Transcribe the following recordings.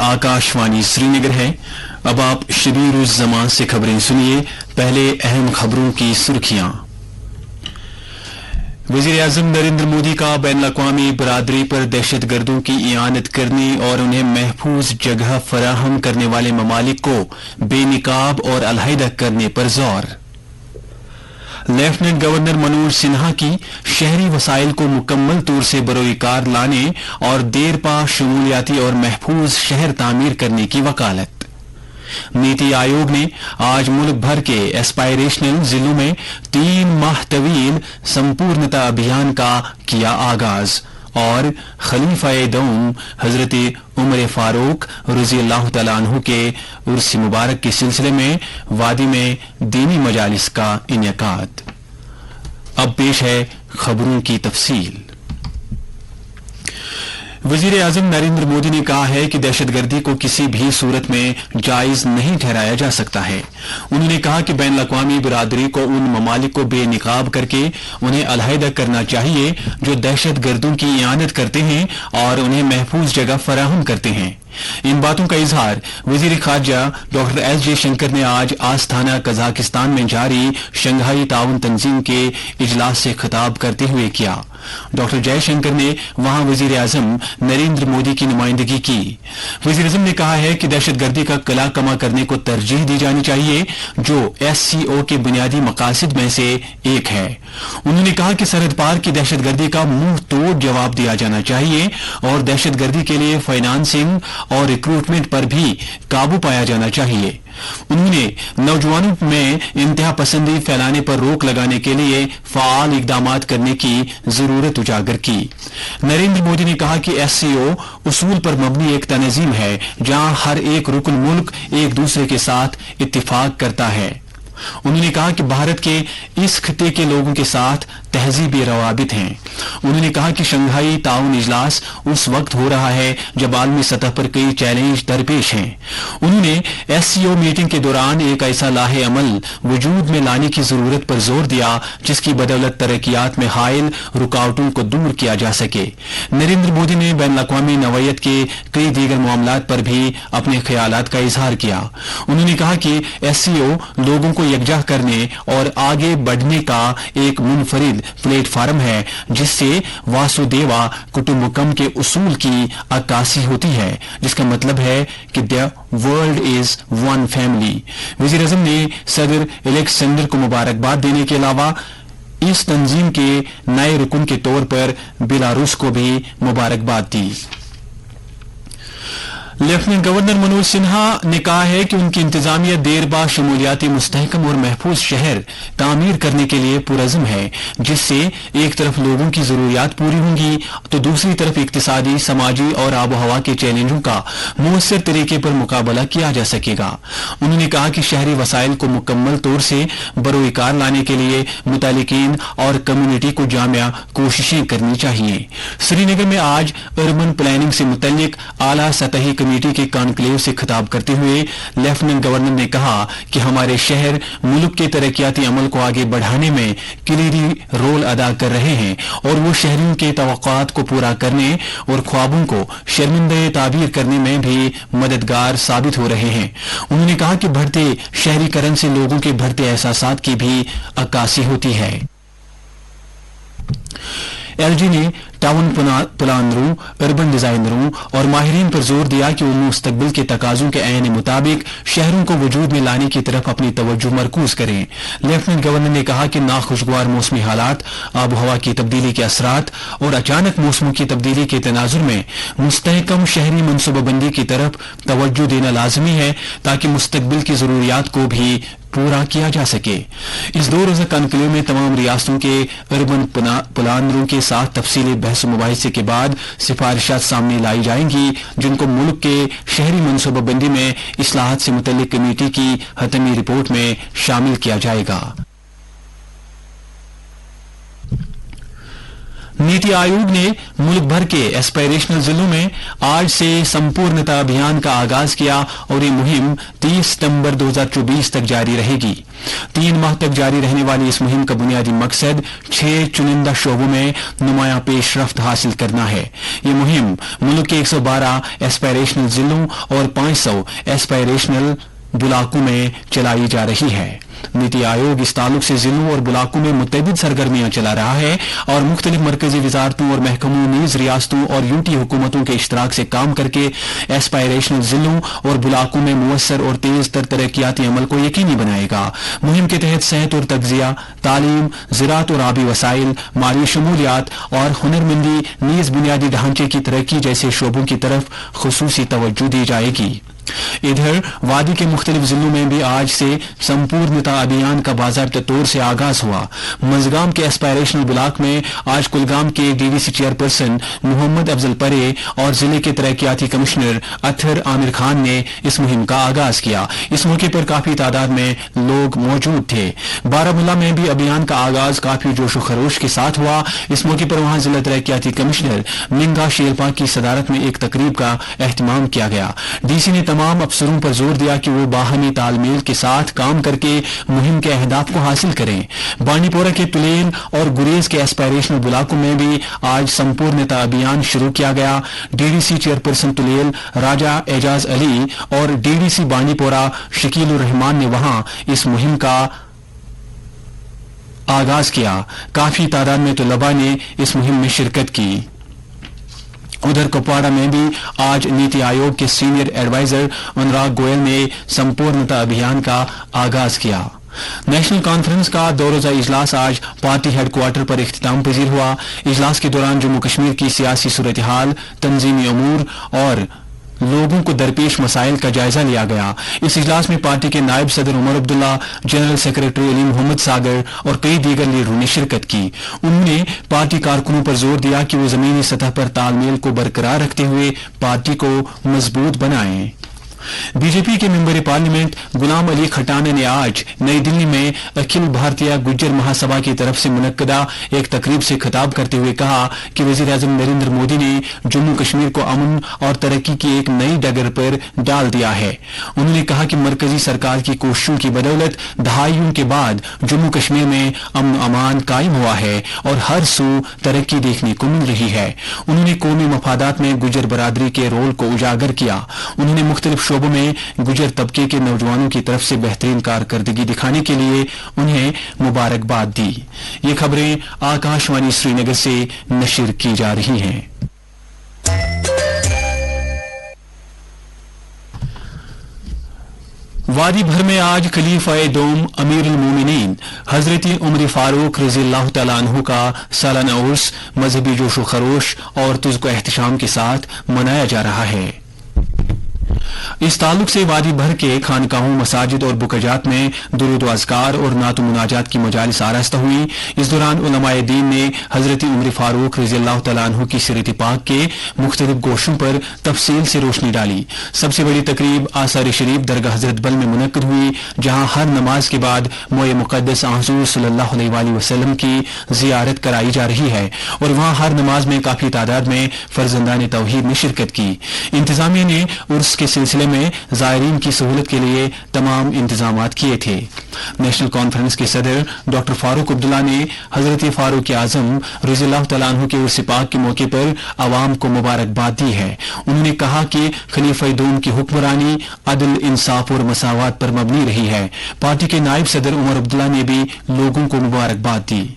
आकाशवाणी श्रीनगर है। अब आप शबीर-उज़-ज़मान से खबरें सुनिए। पहले अहम खबरों की सुर्खियां। वज़ीर-ए-आज़म नरेंद्र मोदी का बैनुल-अक़वामी बरादरी पर दहशतगर्दों की इआनत करने और उन्हें महफूज जगह फराहम करने वाले ममालिक को बेनिकाब और अलहदा करने पर जोर। लेफ्टिनेंट गवर्नर मनोज सिन्हा की शहरी वसाइल को मुकम्मल तौर से बरोईकार लाने और देरपा शमूलियाती और महफूज शहर तामीर करने की वकालत। नीति आयोग ने आज मुल्क भर के एस्पायरेशनल जिलों में 3 माह तवील संपूर्णता अभियान का किया आगाज और खलीफाए दौम हजरत उमर फारूक रज़ियल्लाहु तआला अन्हु के उर्स मुबारक के सिलसिले में वादी में दीनी मजालिस का इनेकाद। अब पेश है खबरों की तफसील। वज़ीर-ए-आज़म नरेंद्र मोदी ने कहा है कि दहशतगर्दी को किसी भी सूरत में जायज नहीं ठहराया जा सकता है। उन्होंने कहा कि बैनुल-अक़वामी बिरादरी को उन ममालिक को बेनिकाब करके उन्हें अलहदा करना चाहिए जो दहशतगर्दों की इआनत करते हैं और उन्हें महफूज जगह फराहम करते हैं। इन बातों का इजहार वजीर खारजा डॉक्टर एस जयशंकर ने आज आस्थाना कजाकिस्तान में जारी शंघाई ताउन तंजीम के इजलास से खिताब करते हुए किया। डॉक्टर जयशंकर ने वहां वजीर आजम नरेंद्र मोदी की नुमाइंदगी की। वजीर आजम ने कहा है कि दहशतगर्दी का कला कमा करने को तरजीह दी जानी चाहिए, जो SCO के बुनियादी मकासद में से एक है। उन्होंने कहा कि सरहद पार की दहशतगर्दी का मुंह तोड़ जवाब दिया जाना चाहिए और दहशतगर्दी के लिए फाइनेंसिंग और रिक्रूटमेंट पर भी काबू पाया जाना चाहिए। उन्होंने नौजवानों में इंतहा पसंदी फैलाने पर रोक लगाने के लिए फाल इकदामात करने की जरूरत उजागर की। नरेंद्र मोदी ने कहा कि SCO उसूल पर मबनी एक तनजीम है जहां हर एक रुकन मुल्क एक दूसरे के साथ इत्तिफाक करता है। उन्होंने कहा कि भारत के इस खिते के लोगों के साथ तहजीबी रवाबित हैं। उन्होंने कहा कि शंघाई ताउन इजलास उस वक्त हो रहा है जब आलमी सतह पर कई चैलेंज दरपेश हैं। उन्होंने SCO मीटिंग के दौरान एक ऐसा लाहे अमल वजूद में लाने की जरूरत पर जोर दिया जिसकी बदौलत तरक्कियात में हायल रुकावटों को दूर किया जा सके। नरेंद्र मोदी ने बैनुल-अक़वामी नौयत के कई दीगर मामलात पर भी अपने ख्यालात का इजहार किया। उन्होंने कहा कि SCO लोगों को यकजा करने और आगे बढ़ने का एक मुनफरिद प्लेटफार्म है जिससे वासुदेवा कुटुंबकम के उसूल की अक्कासी होती है, जिसका मतलब है कि the world is one family. वज़ीर आज़म ने सदर एलेक्सेंडर को मुबारकबाद देने के अलावा इस तंजीम के नए रुकन के तौर पर बेलारूस को भी मुबारकबाद दी। लेफ्टिनेंट गवर्नर मनोज सिन्हा ने कहा है कि उनकी इंतजामिया देरबा शमूलियाती मुस्तहकम और महफूज शहर तामीर करने के लिए पुरज़म है, जिससे एक तरफ लोगों की जरूरियात पूरी होंगी तो दूसरी तरफ इक्तिसादी, समाजी और आबो हवा के चैलेंजों का मुअस्सर तरीके पर मुकाबला किया जा सकेगा। उन्होंने कहा कि शहरी वसाइल को मुकम्मल तौर से बरोईकार लाने के लिए मुतालिकीन और कम्युनिटी को जामिया कोशिशें करनी चाहिए। श्रीनगर में आज अर्बन प्लानिंग से मुतल्लिक आला सतही कमेटी के कॉन्क्लेव से खिताब करते हुए लेफ्टिनेंट गवर्नर ने कहा कि हमारे शहर मुल्क के तरक्याती अमल को आगे बढ़ाने में किलीदी रोल अदा कर रहे हैं और वो शहरियों के तवक्कुआत को पूरा करने और ख्वाबों को शर्मिंदा ताबीर करने में भी मददगार साबित हो रहे हैं। उन्होंने कहा कि बढ़ते शहरीकरण से लोगों के बढ़ते एहसासात की भी अक्कासी होती है। LG ने टाउन प्लानरों, अर्बन डिजाइनरों और माहिरीन पर जोर दिया कि वो मुस्तकबिल के तकाजों के ऐन मुताबिक शहरों को वजूद में लाने की तरफ अपनी तवज्जो मरकूज करें। लेफ्टिनेंट गवर्नर ने कहा कि नाखुशगवार मौसमी हालात, आब हवा की तब्दीली के असरात और अचानक मौसमों की तब्दीली के तनाजुर में मुस्तहकम शहरी मनसूबाबंदी की तरफ तवज्जो देना लाजमी है ताकि मुस्तकबिल की जरूरियात को भी पूरा किया जा सके। इस 2 रोजा कॉन्क्लेव में तमाम रियासतों के अर्बन प्लानरों के साथ तफसीली बहस मुबाहिसे के बाद सिफारिशात सामने लाई जाएंगी, जिनको मुल्क के शहरी मनसूबाबंदी में इस्लाहात से मुतल्लिक कमेटी की हतमी रिपोर्ट में शामिल किया जाएगा। नीति आयोग ने मुल्क भर के एस्पायरेशनल जिलों में आज से संपूर्णता अभियान का आगाज किया और ये मुहिम 30 सितंबर 2024 तक जारी रहेगी। 3 माह तक जारी रहने वाली इस मुहिम का बुनियादी मकसद 6 चुनिंदा शोबों में नुमायां पेशरफ्त हासिल करना है। ये मुहिम मुल्क के 112 एस्पायरेशनल जिलों और 500 एस्पायरेशनल ब्लॉकों में चलाई जा रही है। नीति आयोग इस ताल्लुक से जिलों और ब्लॉकों में मुतअद्दिद सरगर्मियां चला रहा है और मुख्तलिफ मरकजी वजारतों और महकमों नीज रियासतों और यूटी हुकूमतों के इश्तराक से काम करके एस्पायरेशनल जिलों और ब्लॉकों में मुअस्सर और तेज तर तरक्याती अमल को यकीनी बनाएगा। मुहिम के तहत सेहत और तगजिया, तालीम, ज़राअत और आबी वसाइल, माली शमूलियात और हुनरमंदी नीज बुनियादी ढांचे की तरक्की जैसे शोबों की तरफ खुसूसी तवज्जो दी जाएगी। इधर वादी के मुख्तलिफ जिलों में भी आज से संपूर्णता अभियान का बाज़ाब्ता तौर से आगाज हुआ। मंजगाम के एस्पायरेशनल ब्लॉक में आज कुलगाम के डीडीसी चेयरपर्सन मोहम्मद अफजल परे और जिले के तरक्याती कमिश्नर अतहर आमिर खान ने इस मुहिम का आगाज किया। इस मौके पर काफी तादाद में लोग मौजूद थे। बारामूला में भी अभियान का आगाज काफी जोशो खरोश के साथ हुआ। इस मौके पर वहां जिला तरक्याती कमिश्नर मिंगा शेरपा की सदारत में एक तकरीब का एहतमाम किया गया। डीसी ने तमाम अफसरों पर जोर दिया कि वो बाहमी तालमेल के साथ काम करके मुहिम के अहदाफ को हासिल करें। बांडीपोरा के तुलेल और गुरेज के एस्पायरेशनल ब्लॉकों में भी आज संपूर्णता अभियान शुरू किया गया। डीडीसी चेयरपर्सन तुलेल राजा एजाज अली और डीडीसी बांडीपोरा शकीलुर रहमान ने वहां इस मुहिम का आगाज किया। काफी तादाद में तलबा ने इस मुहिम में शिरकत की। उधर कुपवाड़ा में भी आज नीति आयोग के सीनियर एडवाइजर अनुराग गोयल ने संपूर्णता अभियान का आगाज किया। नेशनल कॉन्फ्रेंस का 2 रोजा इजलास आज पार्टी हेडक्वार्टर पर इख्तिताम पजीर हुआ। इजलास के दौरान जम्मू कश्मीर की सियासी सूरत हाल, तंजीमी अमूर और लोगों को दरपेश मसाइल का जायजा लिया गया। इस इजलास में पार्टी के नायब सदर उमर अब्दुल्ला, जनरल सेक्रेटरी अली मोहम्मद सागर और कई दीगर लीडरों ने शिरकत की। उन्होंने पार्टी कारकुनों पर जोर दिया कि वो जमीनी सतह पर तालमेल को बरकरार रखते हुए पार्टी को मजबूत बनाएं। बीजेपी के मेंबर पार्लियामेंट गुलाम अली खटाना ने आज नई दिल्ली में अखिल भारतीय गुज्जर महासभा की तरफ से मुनक्कदा एक तकरीब से खिताब करते हुए कहा कि वजीर आजम नरेंद्र मोदी ने जम्मू कश्मीर को अमन और तरक्की की एक नई डगर पर डाल दिया है। उन्होंने कहा कि मरकजी सरकार की कोशिशों की बदौलत दहाइयों के बाद जम्मू कश्मीर में अमन अमान कायम हुआ है और हर सू तरक्की देखने को मिल रही है। उन्होंने कौमी मफादात में गुज्जर बरादरी के रोल को उजागर किया। उन्होंने मुख्तलिफ शोबों में गुज्जर तबके के नौजवानों की तरफ से बेहतरीन कारकर्दगी दिखाने के लिए उन्हें मुबारकबाद दी। ये खबरें आकाशवाणी श्रीनगर से नशर की जा रही हैं। वादी भर में आज खलीफा दोम अमीरुल मोमिनीन हजरत उमर फारूक रज़ियल्लाहु तआला अन्हु का सालाना उर्स मजहबी जोशो खरोश और तुज़्को एहतशाम के साथ मनाया जा रहा है। इस ताल्लुक से वादी भर के खानकाहों, मसाजिद और बुकजात में दुरूद व अज़कार और नात मुनाजात की मजालिस आरास्ता हुई। इस दौरान उलमाए दीन ने हजरत उमर फारूक रज़ियल्लाहु तआला अन्हु की सीरत पाक के मुख्तलिफ गोशों पर तफसील से रोशनी डाली। सबसे बड़ी तकरीब आसार शरीफ दरगाह हजरत बल में मुनक्कद हुई, जहां हर नमाज के बाद मोए मुक़द्दस हुज़ूर सल्लल्लाहु अलैहि वसल्लम की जियारत कराई जा रही है और वहां हर नमाज में काफी तादाद में फर्जंदान तौहीद ने शिरकत की। इंतजामिया ने उर्स के सिलसिले में ज़ायरीन की सहूलत के लिए तमाम इंतजामात किए थे। नेशनल कॉन्फ्रेंस के सदर डॉक्टर फारूक अब्दुल्ला ने हजरत फारूक आजम रज़ियल्लाहु तआला अन्हु के उर्स पाक के मौके पर आवाम को मुबारकबाद दी है। उन्होंने कहा कि खलीफा दोम की हुक्मरानी अदल, इंसाफ और मसावत पर मबनी रही है। पार्टी के नायब सदर उमर अब्दुल्ला ने भी लोगों को मुबारकबाद दी।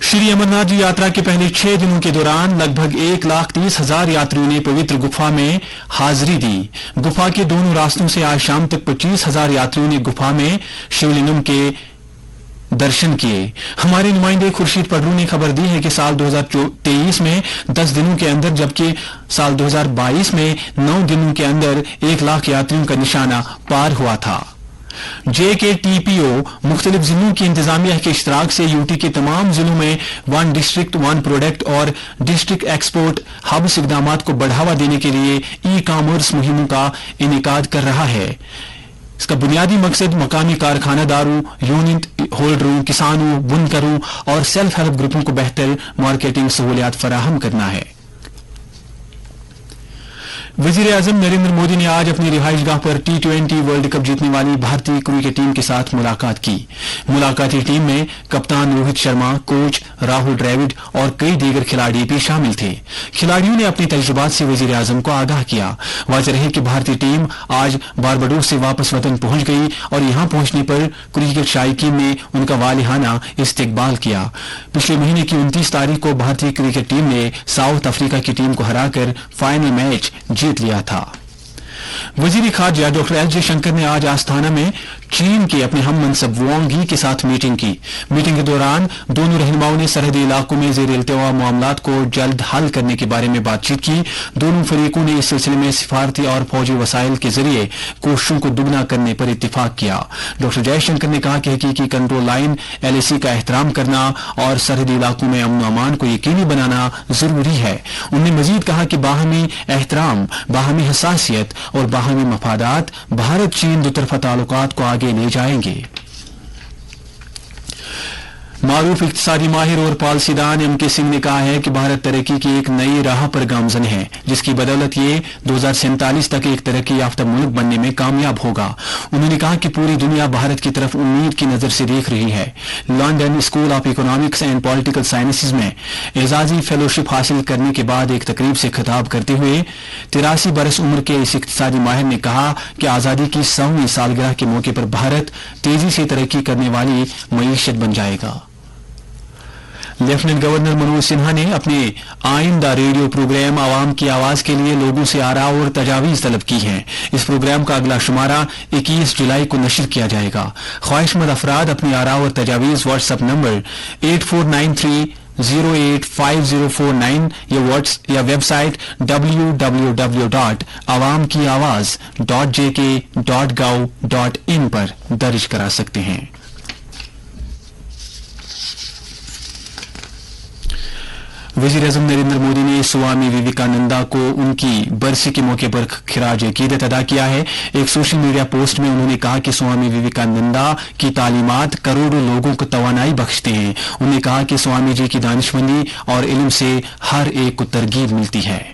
श्री अमरनाथ जी यात्रा के पहले 6 दिनों के दौरान लगभग 1,30,000 यात्रियों ने पवित्र गुफा में हाजिरी दी। गुफा के दोनों रास्तों से आज शाम तक 25,000 यात्रियों ने गुफा में शिवलिंगम के दर्शन किए। हमारे नुमाइंदे खुर्शीद पडरू ने खबर दी है कि साल 2023 में 10 दिनों के अंदर, जबकि साल 2022 में 9 दिनों के अंदर 1 लाख यात्रियों का निशाना पार हुआ था। JKTPO मुख्तलिफ जिलों की इंतजामिया के इश्तराक से यूटी के तमाम जिलों में 1 डिस्ट्रिक्ट 1 प्रोडक्ट और डिस्ट्रिक्ट एक्सपोर्ट हब्स इक़दामात को बढ़ावा देने के लिए ई कॉमर्स मुहिमों का इनेकाद कर रहा है। इसका बुनियादी मकसद मकामी कारखाना दारों, यूनिट होल्डरों, किसानों, बुनकरों और सेल्फ हेल्प ग्रुपों को बेहतर मार्केटिंग सहूलियात फराहम करना है। वजीर आजम नरेंद्र मोदी ने आज अपनी रिहाइशगाह पर T20 वर्ल्ड कप जीतने वाली भारतीय क्रिकेट टीम के साथ मुलाकात की। मुलाकाती टीम में कप्तान रोहित शर्मा, कोच राहुल द्रविड़ और कई दीगर खिलाड़ी भी शामिल थे। खिलाड़ियों ने अपने तजुर्बात से वजीर आजम को आगाह किया। वाज़ेह है कि भारतीय टीम आज बारबाडोस से वापस वतन पहुंच गई और यहां पहुंचने पर क्रिकेट शायकीन ने उनका वालिहाना इस्तकबाल किया। पिछले महीने की 29 तारीख को भारतीय क्रिकेट टीम ने साउथ अफ्रीका की टीम को हराकर फाइनल मैच जीत लिया था। वजीर खारजा डॉक्टर एस जयशंकर ने आज आस्थाना में चीन के अपने हम मनसब वांग यी के साथ मीटिंग की। मीटिंग के दौरान दोनों रहनुमाओं ने सरहदी इलाकों में ज़ेर इल्तिवा मामलात को जल्द हल करने के बारे में बातचीत की। दोनों फरीकों ने इस सिलसिले में सिफारती और फौजी वसाइल के जरिए कोशिशों को दुगना करने पर इत्तिफाक किया। डॉक्टर जयशंकर ने कहा कि हकीकी कंट्रोल लाइन LAC का एहतराम करना और सरहदी इलाकों में अमन अमान को यकीनी बनाना जरूरी है। उन्होंने मजीद कहा कि बाहमी एहतराम, बाहमी हसासियत और बाहमी मफादात भारत चीन दोतरफा ताल्लुकात को आगे ले जाएंगे। मारूफ इक्तिसादी माहिर और पॉलिसीदान MK सिंह ने कहा है कि भारत तरक्की की एक नई राह पर गामजन है, जिसकी बदौलत ये 2047 तक एक तरक्की याफ्ता मुल्क बनने में कामयाब होगा। उन्होंने कहा कि पूरी दुनिया भारत की तरफ उम्मीद की नजर से देख रही है। London school of economics and political sciences में एजाजी फेलोशिप हासिल करने के बाद एक तकरीब से खिताब करते हुए 83 बरस उम्र के इस इक्तिसादी माहिर ने कहा कि आजादी की 100वीं सालगिरह के मौके पर भारत तेजी से तरक्की करने वाली मईशत बन जाएगा। लेफ्टिनेंट गवर्नर मनोज सिन्हा ने अपने आइंदा रेडियो प्रोग्राम आवाम की आवाज के लिए लोगों से आरा और तजावीज तलब की हैं। इस प्रोग्राम का अगला शुमारा 21 जुलाई को नशर किया जाएगा। ख्वाहिशमंद अफराद अपनी आरा और तजावीज व्हाट्सएप नंबर 8493085049 या वेबसाइट www.awamkiawaz.jk.gov.in पर दर्ज करा सकते हैं। वजीर आज़म नरेंद्र मोदी ने स्वामी विवेकानंदा को उनकी बरसी के मौके पर खिराज अकीदत अदा किया है। एक सोशल मीडिया पोस्ट में उन्होंने कहा कि स्वामी विवेकानंदा की तालीमात करोड़ों लोगों को तवानाई बख्शते हैं। उन्होंने कहा कि स्वामी जी की दानिशमंदी और इल्म से हर एक को तरगीब मिलती है।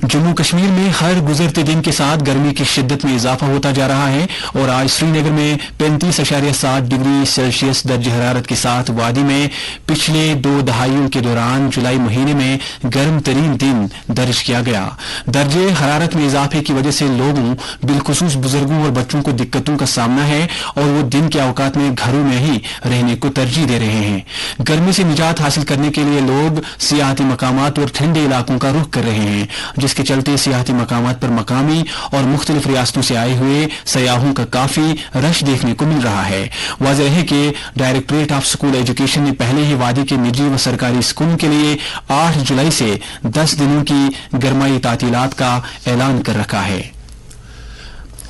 जम्मू कश्मीर में हर गुजरते दिन के साथ गर्मी की शिद्दत में इजाफा होता जा रहा है और आज श्रीनगर में 35.7 डिग्री सेल्सियस दर्ज हरारत के साथ वादी में पिछले 2 दहाइयों के दौरान जुलाई महीने में गर्म तरीन दिन दर्ज किया गया। दर्जे हरारत में इजाफे की वजह से लोगों, बिलखुसूस बुजुर्गों और बच्चों को दिक्कतों का सामना है और वो दिन के औकात में घरों में ही रहने को तरजीह दे रहे हैं। गर्मी से निजात हासिल करने के लिए लोग सियाहती मकामात और ठंडे इलाकों का रुख कर रहे हैं, जिसके चलते सियाहती मकामात पर मकामी और मुख्तलिफ रियासतों से आए हुए सयाहों का काफी रश देखने को मिल रहा है। वाज़ेह है कि डायरेक्टरेट ऑफ स्कूल एजुकेशन ने पहले ही वादी के निजी व सरकारी स्कूलों के लिए 8 जुलाई से 10 दिनों की गरमाई तातीलात का ऐलान कर रखा है।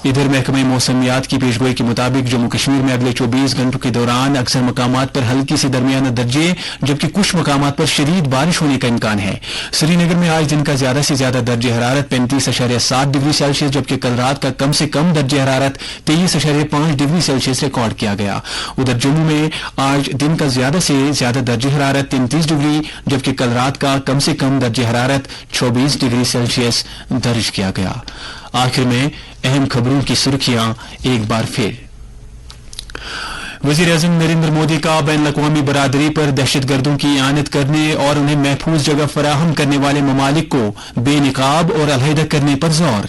इधर महकमे मौसमियात की पेशगोई के मुताबिक जम्मू कश्मीर में अगले 24 घंटों के दौरान अक्सर मकामात पर हल्की से दरमियाना दर्जे जबकि कुछ मकामात पर शदीद बारिश होने का इम्कान है। श्रीनगर में आज दिन का ज्यादा से ज्यादा दर्जे हरारत 35.7 डिग्री सेल्सियस जबकि कल रात का कम से कम दर्जे हरारत 23.5 डिग्री सेल्सियस रिकॉर्ड किया गया। उधर जम्मू में आज दिन का ज्यादा से ज्यादा दर्जे हरारत 33 डिग्री जबकि कल रात का कम से कम दर्जे हरारत 24 डिग्री सेल्सियस दर्ज किया गया। आखिर में अहम खबरों की सुर्खियां एक बार फिर। वजीर आज़म नरेंद्र मोदी का बैन अक़वामी बरादरी पर दहशतगर्दों की आनत करने और उन्हें महफूज जगह फराहम करने वाले ममालिक को बेनिकाब और अलहदा करने पर जोर।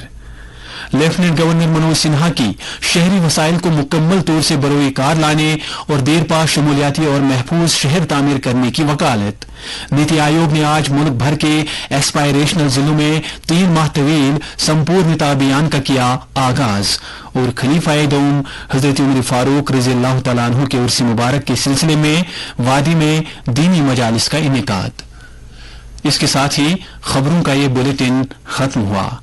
लेफ्टिनेंट गवर्नर मनोज सिन्हा की शहरी वसाइल को मुकम्मल तौर से बरोए कार लाने और देरपा शमूलियाती और महफूज शहर तामीर करने की वकालत। नीति आयोग ने आज मुल्क भर के एस्पायरेशनल जिलों में 3 माह तवील संपूर्णता अभियान का किया आगाज और खलीफाए दौम हजरत उमर फारूक रज़ियल्लाहु तआला अन्हु के उर्स मुबारक के सिलसिले में वादी में दीनी मजालिस का इनेकाद। इसके साथ ही खबरों का ये बुलेटिन खत्म हुआ।